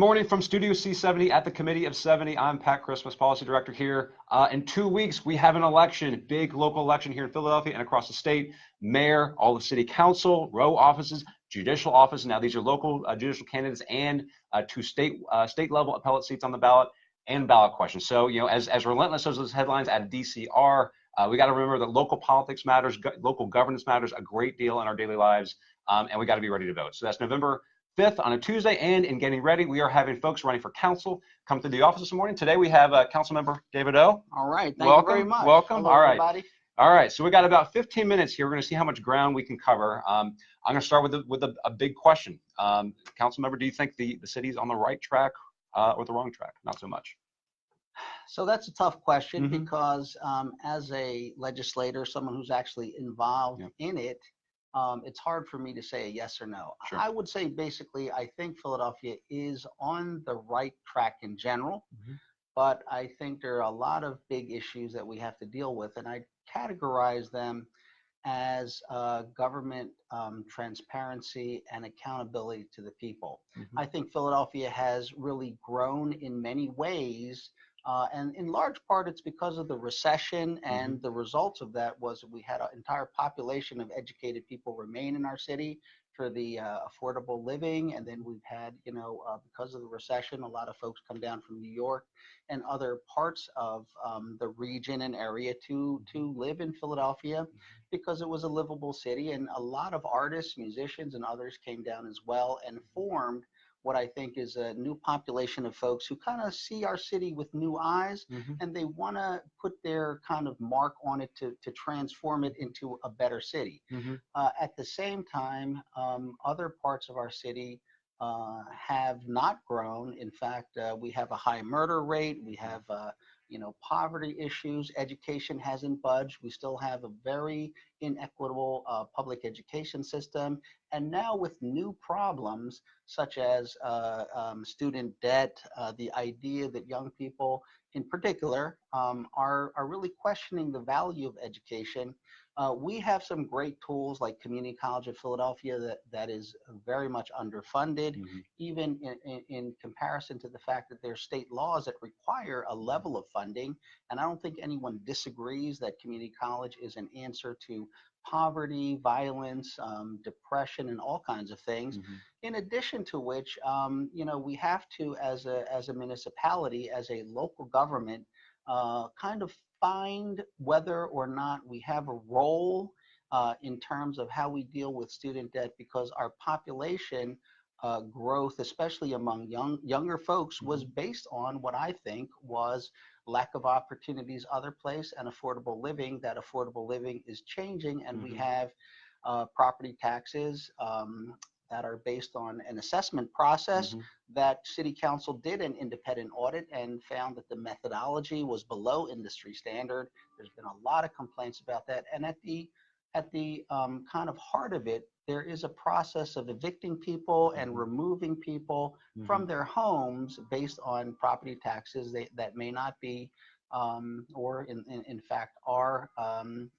morning from Studio C70 at the Committee of 70. I'm Pat Christmas, Policy Director here. In 2 weeks, we have an election, big local election here in Philadelphia and across the state. Mayor, all of City Council, row offices, judicial office. Now, these are local judicial candidates and 2 state-level appellate seats on the ballot and ballot questions. So, as relentless as those headlines at DC are, we got to remember that local politics matters, local governance matters a great deal in our daily lives, and we got to be ready to vote. So that's November 5th on a Tuesday, and in getting ready, we are having folks running for council come to the office this morning. Today we have Council Member David O. All right, thank you very much. Welcome. Hello, all right, everybody. All right. So we got about 15 minutes here. We're going to see how much ground we can cover. I'm going to start with a big question. Council Member, do you think the city's on the right track or the wrong track? Not so much. So that's a tough question because as a legislator, someone who's actually involved in it, it's hard for me to say a yes or no. Sure. I would say basically I think Philadelphia is on the right track in general, but I think there are a lot of big issues that we have to deal with, and I categorize them as government transparency and accountability to the people. I think Philadelphia has really grown in many ways, and in large part it's because of the recession, and the results of that was we had an entire population of educated people remain in our city for the affordable living, and then we've had, because of the recession, a lot of folks come down from New York and other parts of the region and area to live in Philadelphia because it was a livable city, and a lot of artists, musicians, and others came down as well and formed what I think is a new population of folks who kind of see our city with new eyes, and they want to put their kind of mark on it to transform it into a better city. At the same time, other parts of our city have not grown. In fact, we have a high murder rate. We have poverty issues. Education hasn't budged. We still have a very inequitable public education system. And now with new problems such as student debt, the idea that young people in particular are really questioning the value of education. We have some great tools like Community College of Philadelphia that is very much underfunded, even in comparison to the fact that there are state laws that require a level of funding. And I don't think anyone disagrees that community college is an answer to poverty, violence, depression, and all kinds of things. In addition to which, we have to, as a municipality, as a local government, kind of find whether or not we have a role in terms of how we deal with student debt, because our population growth, especially among younger folks, was based on what I think was lack of opportunities other place and affordable living. That affordable living is changing, and we have property taxes that are based on an assessment process that City Council did an independent audit and found that the methodology was below industry standard. There's been a lot of complaints about that, and at the kind of heart of it, there is a process of evicting people and removing people from their homes based on property taxes that may not be or in fact are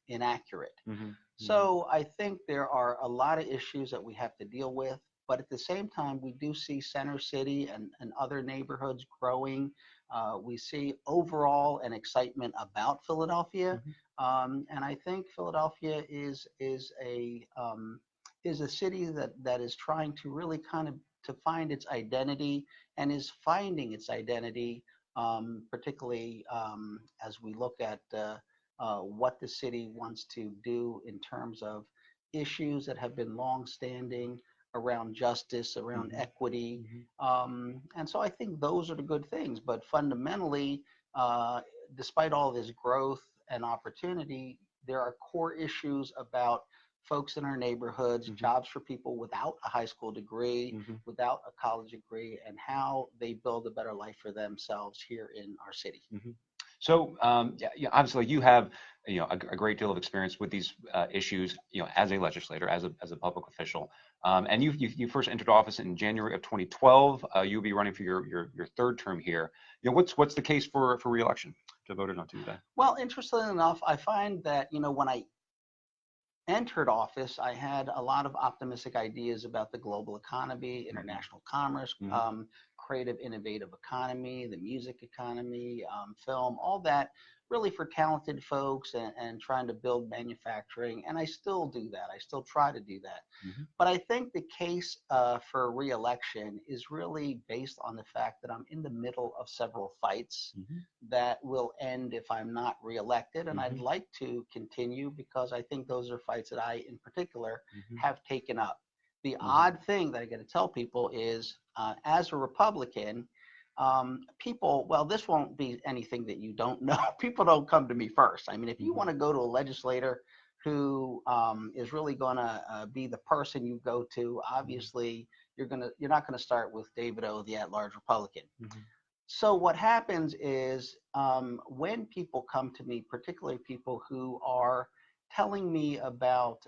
inaccurate. So I think there are a lot of issues that we have to deal with, but at the same time, we do see Center City and other neighborhoods growing. We see overall an excitement about Philadelphia, and I think Philadelphia is a city that is trying to really kind of to find its identity and is finding its identity, particularly as we look at what the city wants to do in terms of issues that have been long-standing around justice, around equity. And so I think those are the good things. But fundamentally, despite all this growth and opportunity, there are core issues about folks in our neighborhoods, jobs for people without a high school degree, without a college degree, and how they build a better life for themselves here in our city. So obviously you have a great deal of experience with these issues, as a legislator, as a public official, and you first entered office in January of 2012. You'll be running for your third term here. What's the case for reelection to vote on Tuesday? Well, interestingly enough, I find that when I entered office, I had a lot of optimistic ideas about the global economy, international commerce, creative, innovative economy, the music economy, film, all that, really for talented folks and trying to build manufacturing. And I still do that. I still try to do that. But I think the case for reelection is really based on the fact that I'm in the middle of several fights that will end if I'm not reelected. And I'd like to continue because I think those are fights that I, in particular, have taken up. The odd thing that I got to tell people is, as a Republican, people, well, this won't be anything that you don't know. People don't come to me first. I mean, if you want to go to a legislator who is really going to be the person you go to, obviously you're not going to start with David O, the at-large Republican. So what happens is when people come to me, particularly people who are telling me about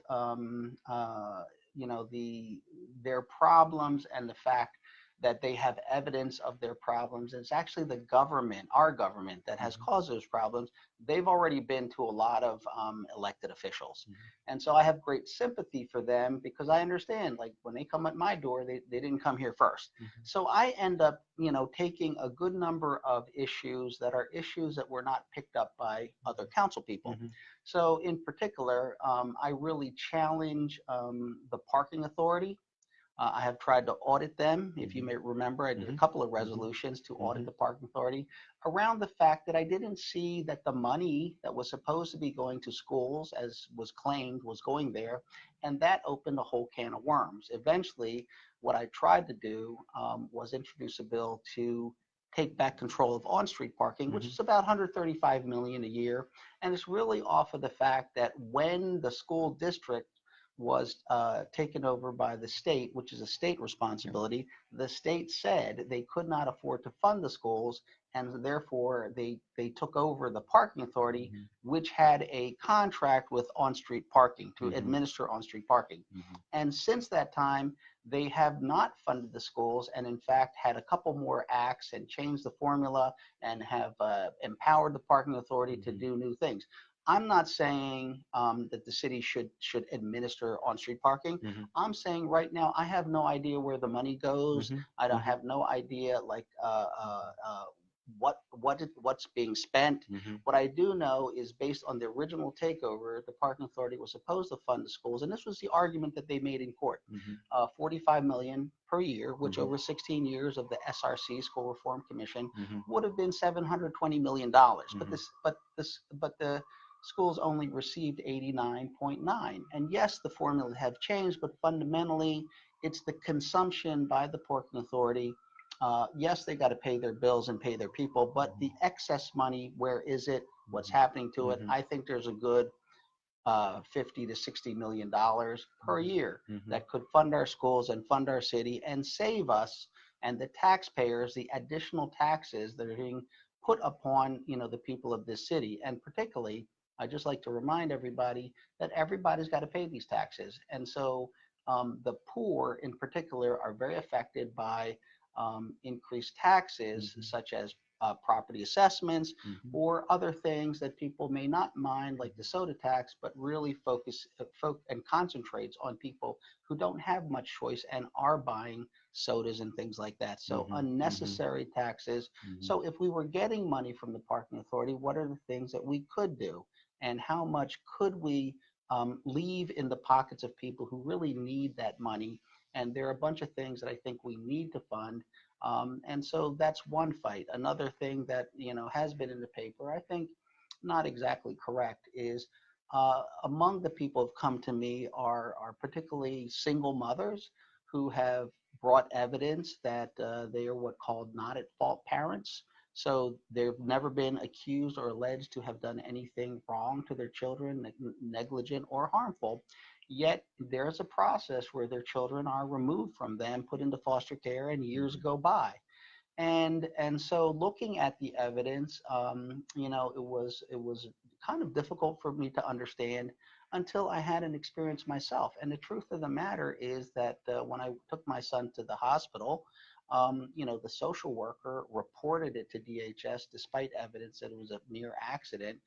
their problems and the fact that they have evidence of their problems. It's actually the government, our government, that has caused those problems. They've already been to a lot of elected officials. And so I have great sympathy for them because I understand, like, when they come at my door, they didn't come here first. So I end up, taking a good number of issues that are issues that were not picked up by other council people. So in particular, I really challenge the parking authority. I have tried to audit them. If you may remember, I did a couple of resolutions to audit the parking authority around the fact that I didn't see that the money that was supposed to be going to schools, as was claimed, was going there. And that opened a whole can of worms. Eventually, what I tried to do was introduce a bill to take back control of on-street parking, which is about $135 million a year. And it's really off of the fact that when the school district was taken over by the state, which is a state responsibility, the state said they could not afford to fund the schools, and therefore they took over the parking authority, which had a contract with on-street parking to administer on-street parking. And since that time, they have not funded the schools, and in fact had a couple more acts and changed the formula and have empowered the parking authority to do new things. I'm not saying that the city should administer on-street parking. I'm saying right now I have no idea where the money goes. I don't have no idea like what's being spent. What I do know is based on the original takeover, the parking authority was supposed to fund the schools, and this was the argument that they made in court: $45 million per year, which over 16 years of the SRC, School Reform Commission, would have been $720 million. But the schools only received 89.9. And yes, the formula have changed, but fundamentally, it's the consumption by the parking authority. Yes, they got to pay their bills and pay their people, but the excess money, where is it? What's happening to it? I think there's a good $50 to $60 million per year that could fund our schools and fund our city and save us and the taxpayers the additional taxes that are being put upon the people of this city. And particularly, I just like to remind everybody that everybody's got to pay these taxes. And so the poor in particular are very affected by increased taxes, such as property assessments or other things that people may not mind, like the soda tax, but really focus and concentrates on people who don't have much choice and are buying sodas and things like that. So unnecessary taxes. So if we were getting money from the parking authority, what are the things that we could do? And how much could we leave in the pockets of people who really need that money? And there are a bunch of things that I think we need to fund. And so that's one fight. Another thing that has been in the paper, I think not exactly correct, is among the people who have come to me are particularly single mothers who have brought evidence that they are what called not at fault parents. So they've never been accused or alleged to have done anything wrong to their children, negligent or harmful. Yet there's a process where their children are removed from them, put into foster care, and years go by. And so looking at the evidence, it was kind of difficult for me to understand until I had an experience myself. And the truth of the matter is that when I took my son to the hospital, the social worker reported it to DHS despite evidence that it was a mere accident.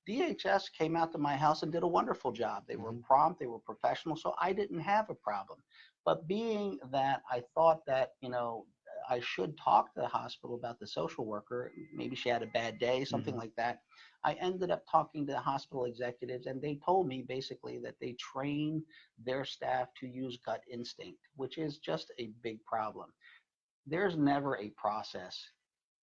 DHS came out to my house and did a wonderful job. They were prompt, they were professional, so I didn't have a problem. But being that I thought that, I should talk to the hospital about the social worker, maybe she had a bad day, something like that. I ended up talking to the hospital executives, and they told me basically that they train their staff to use gut instinct, which is just a big problem. There's never a process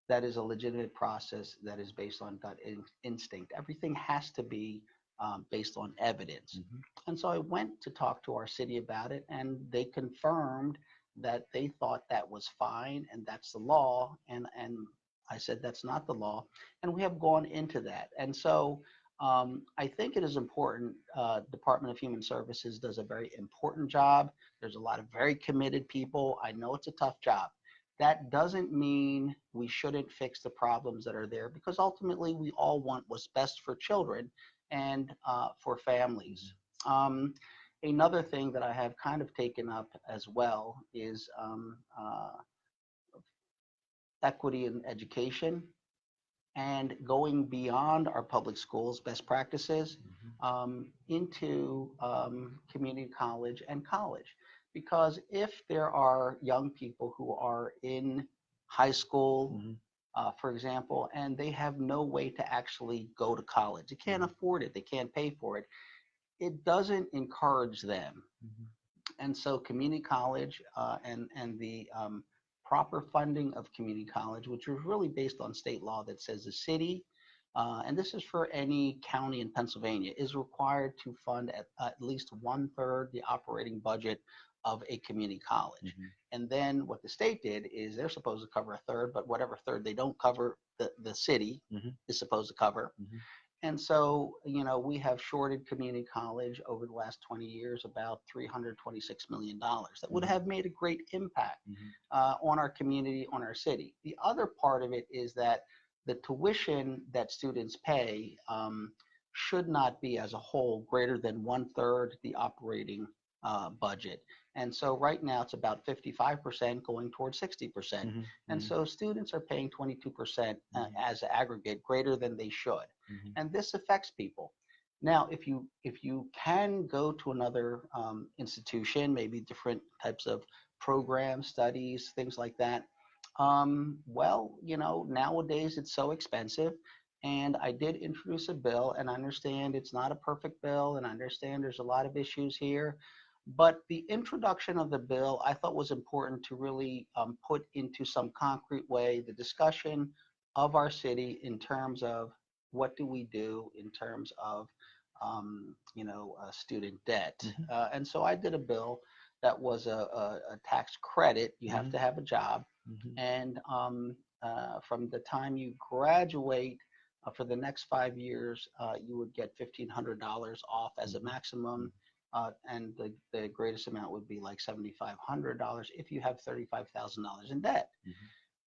that is a legitimate process that is based on gut instinct. Everything has to be based on evidence. And so I went to talk to our city about it, and they confirmed that they thought that was fine and that's the law. And I said that's not the law, and we have gone into that. And so I think it is important. Department of Human Services does a very important job. There's a lot of very committed people. I know it's a tough job. That doesn't mean we shouldn't fix the problems that are there, because ultimately we all want what's best for children and for families. Another thing that I have kind of taken up as well is equity in education and going beyond our public schools best practices into community college and college. Because if there are young people who are in high school, for example, and they have no way to actually go to college, they can't afford it, they can't pay for it, it doesn't encourage them. And so community college and the proper funding of community college, which is really based on state law that says the city, and this is for any county in Pennsylvania, is required to fund at least 1/3 the operating budget of a community college. And then what the state did is they're supposed to cover 1/3, but whatever third they don't cover, the city is supposed to cover. And so, we have shorted community college over the last 20 years about $326 million. That would have made a great impact on our community, on our city. The other part of it is that the tuition that students pay should not be as a whole greater than 1/3 the operating budget. And so right now it's about 55% going towards 60%. And so students are paying 22% as aggregate, greater than they should. And this affects people. Now, if you can go to another institution, maybe different types of programs, studies, things like that, well, nowadays it's so expensive. And I did introduce a bill, and I understand it's not a perfect bill, and I understand there's a lot of issues here. But the introduction of the bill, I thought, was important to really put into some concrete way the discussion of our city in terms of what do we do in terms of student debt. And so I did a bill that was a tax credit. You have to have a job, and from the time you graduate, for the next 5 years, you would get $1,500 off as a maximum. And the greatest amount would be like $7,500 if you have $35,000 in debt.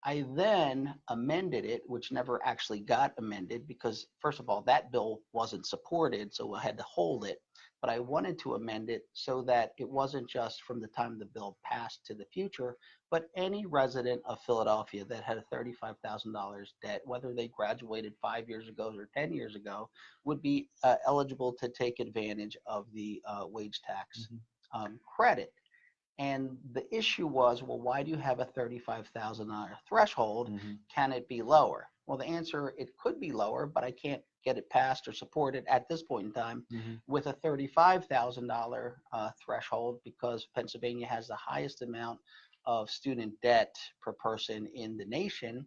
I then amended it, which never actually got amended because, first of all, that bill wasn't supported, so I had to hold it. But I wanted to amend it so that it wasn't just from the time the bill passed to the future, but any resident of Philadelphia that had a $35,000 debt, whether they graduated 5 years ago or 10 years ago, would be eligible to take advantage of the wage tax credit. And the issue was, well, why do you have a $35,000 threshold? Can it be lower? Well, the answer, it could be lower, but I can't get it passed or supported at this point in time with a $35,000 threshold, because Pennsylvania has the highest amount of student debt per person in the nation,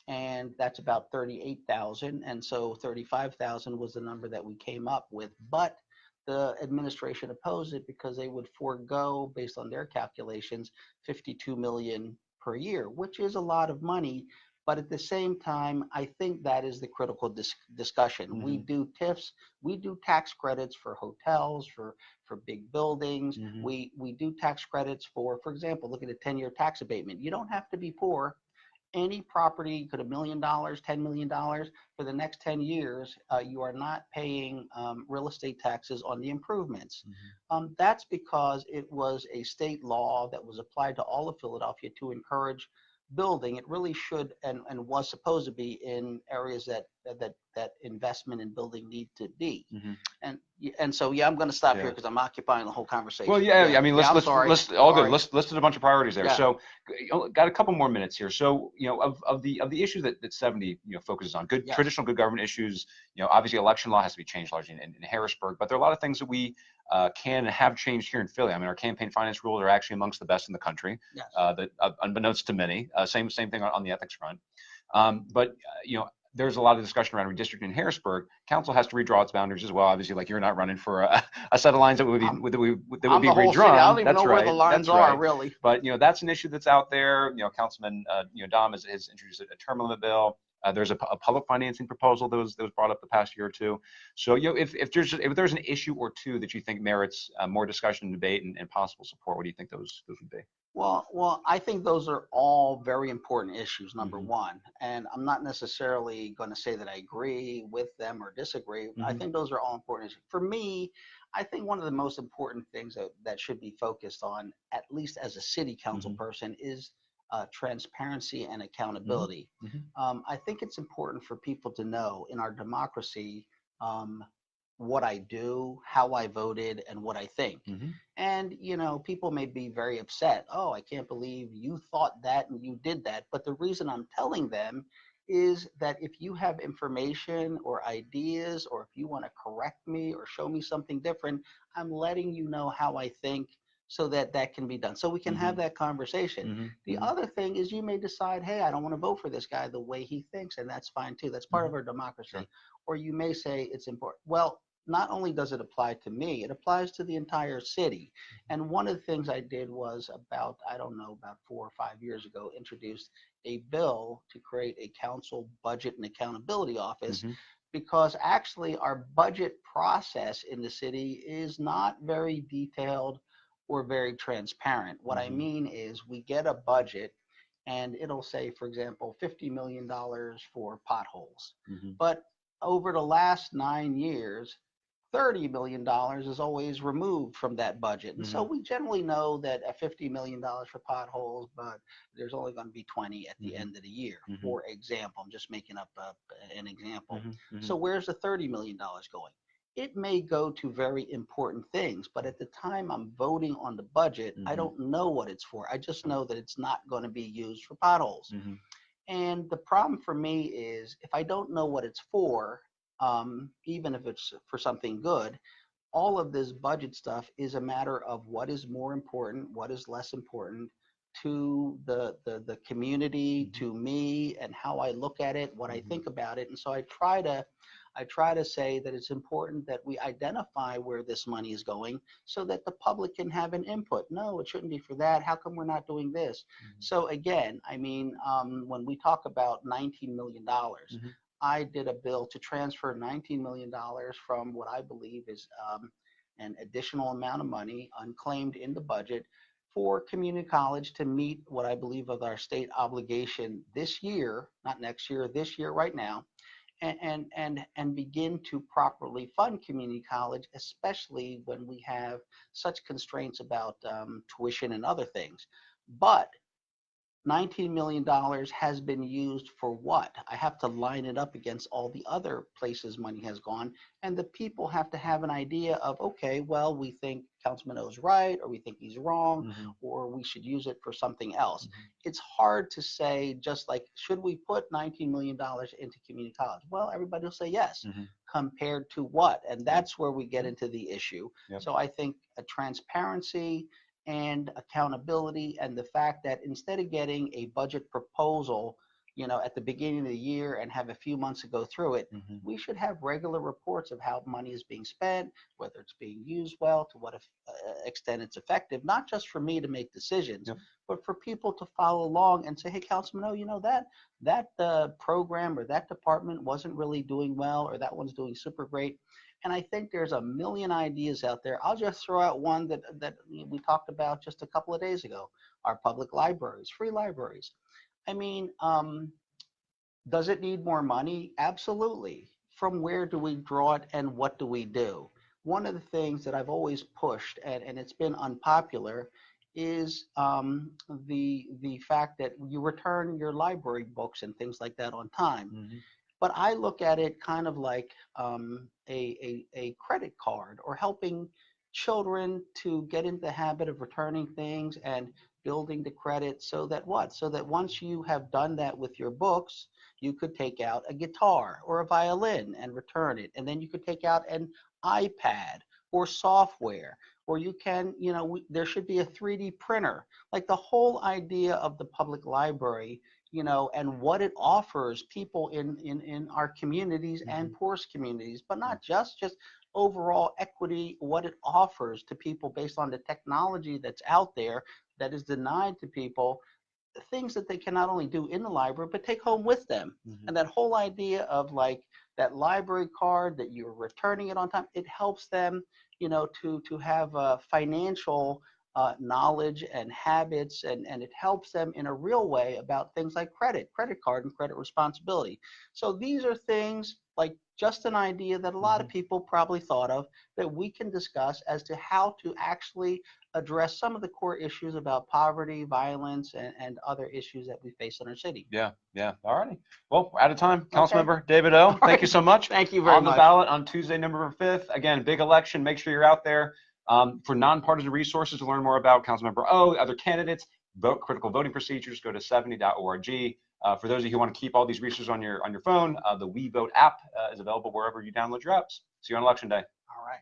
and that's about $38,000. And so $35,000 was the number that we came up with, but the administration opposed it because they would forego, based on their calculations, $52 million per year, which is a lot of money. But at the same time, I think that is the critical discussion. We do TIFs, we do tax credits for hotels, for big buildings. We do tax credits for example, look at a 10-year tax abatement. You don't have to be poor. Any property could $1 million, $10 million for the next 10 years, you are not paying real estate taxes on the improvements. That's because it was a state law that was applied to all of Philadelphia to encourage building. It really should and was supposed to be in areas that that investment in building need to be. Mm-hmm. And so, yeah, I'm going to stop Yeah. here because I'm occupying the whole conversation. Well, yeah, I mean, I'm let's sorry. all good. Sorry. Let's listed a bunch of priorities there. Yeah. So, got a couple more minutes here. So, of the issues that 70 focuses on, good Yes. traditional good government issues. Obviously, election law has to be changed largely in Harrisburg, but there are a lot of things that we can and have changed here in Philly. I mean, our campaign finance rules are actually amongst the best in the country. Yes. That unbeknownst to many, same thing on the ethics front. But there's a lot of discussion around redistricting in Harrisburg. Council has to redraw its boundaries as well. Obviously, like you're not running for a set of lines that would be redrawn. City. I don't even That's know right. where the lines are, really. But that's an issue that's out there. Councilman Dom has introduced a term limit bill. There's a public financing proposal that was brought up the past year or two. So if there's an issue or two that you think merits more discussion, debate, and possible support, what do you think those would be? Well, I think those are all very important issues, number Mm-hmm. one. And I'm not necessarily going to say that I agree with them or disagree. Mm-hmm. I think those are all important issues. For me, I think one of the most important things that should be focused on, at least as a city council Mm-hmm. person, is transparency and accountability. Mm-hmm. I think it's important for people to know in our democracy what I do, how I voted, and what I think. Mm-hmm. And, people may be very upset. Oh, I can't believe you thought that and you did that. But the reason I'm telling them is that if you have information or ideas, or if you want to correct me or show me something different, I'm letting you know how I think so that can be done. So we can Mm-hmm. have that conversation. Mm-hmm. The other thing is you may decide, hey, I don't want to vote for this guy the way he thinks, and that's fine too. That's part of our democracy. Sure. Or you may say it's important. Well, not only does it apply to me, it applies to the entire city. And one of the things I did was about 4 or 5 years ago, introduced a bill to create a council budget and accountability office, Mm-hmm. because actually our budget process in the city is not very detailed or very transparent. What I mean is we get a budget and it'll say, for example, $50 million for potholes. Mm-hmm. But over the last 9 years, $30 million is always removed from that budget. And so we generally know that at $50 million for potholes, but there's only going to be 20 at the end of the year, for example. I'm just making up an example. So where's the $30 million going? It may go to very important things, but at the time I'm voting on the budget, I don't know what it's for. I just know that it's not going to be used for potholes. And the problem for me is if I don't know what it's for, even if it's for something good, all of this budget stuff is a matter of what is more important, what is less important to the community, to me, and how I look at it, what I think about it. And so I try to say that it's important that we identify where this money is going so that the public can have an input. No, it shouldn't be for that. How come we're not doing this? So again, I mean, when we talk about $19 million, I did a bill to transfer $19 million from what I believe is an additional amount of money unclaimed in the budget for community college to meet what I believe of our state obligation this year, not next year, this year right now, and begin to properly fund community college, especially when we have such constraints about tuition and other things. But $19 million has been used for what? I have to line it up against all the other places money has gone, and the people have to have an idea of, okay, well, we think Councilman O's right, or we think he's wrong, or we should use it for something else. It's hard to say, just like, should we put $19 million into community college? Well, everybody will say yes. Compared to what? And that's where we get into the issue. So I think a transparency and accountability, and the fact that instead of getting a budget proposal, at the beginning of the year and have a few months to go through it, we should have regular reports of how money is being spent, whether it's being used well, to what extent it's effective, not just for me to make decisions, but for people to follow along and say, hey, Councilman, that program or that department wasn't really doing well, or that one's doing super great. And I think there's a million ideas out there. I'll just throw out one that we talked about just a couple of days ago, our public libraries, free libraries. I mean, does it need more money? Absolutely. From where do we draw it, and what do we do? One of the things that I've always pushed, and it's been unpopular, is the fact that you return your library books and things like that on time. But I look at it kind of like a credit card, or helping children to get into the habit of returning things and building the credit, so that what? So that once you have done that with your books, you could take out a guitar or a violin and return it. And then you could take out an iPad or software, or you can, there should be a 3D printer. Like the whole idea of the public library, and what it offers people in our communities and poorest communities, but not just overall equity, what it offers to people based on the technology that's out there that is denied to people, things that they can not only do in the library, but take home with them. And that whole idea of like that library card, that you're returning it on time, it helps them, to have financial knowledge and habits, and it helps them in a real way about things like credit card, and credit responsibility. So these are things like just an idea that a lot of people probably thought of, that we can discuss as to how to actually address some of the core issues about poverty, violence, and other issues that we face in our city. Yeah. All righty. Well, we're out of time. Okay. Councilmember David O, thank you so much. Thank you very much. On the ballot on Tuesday, November 5th. Again, big election. Make sure you're out there. For nonpartisan resources to learn more about Councilmember O, other candidates, critical voting procedures, go to 70.org. For those of you who want to keep all these resources on your phone, the We Vote app is available wherever you download your apps. See you on Election Day. All right.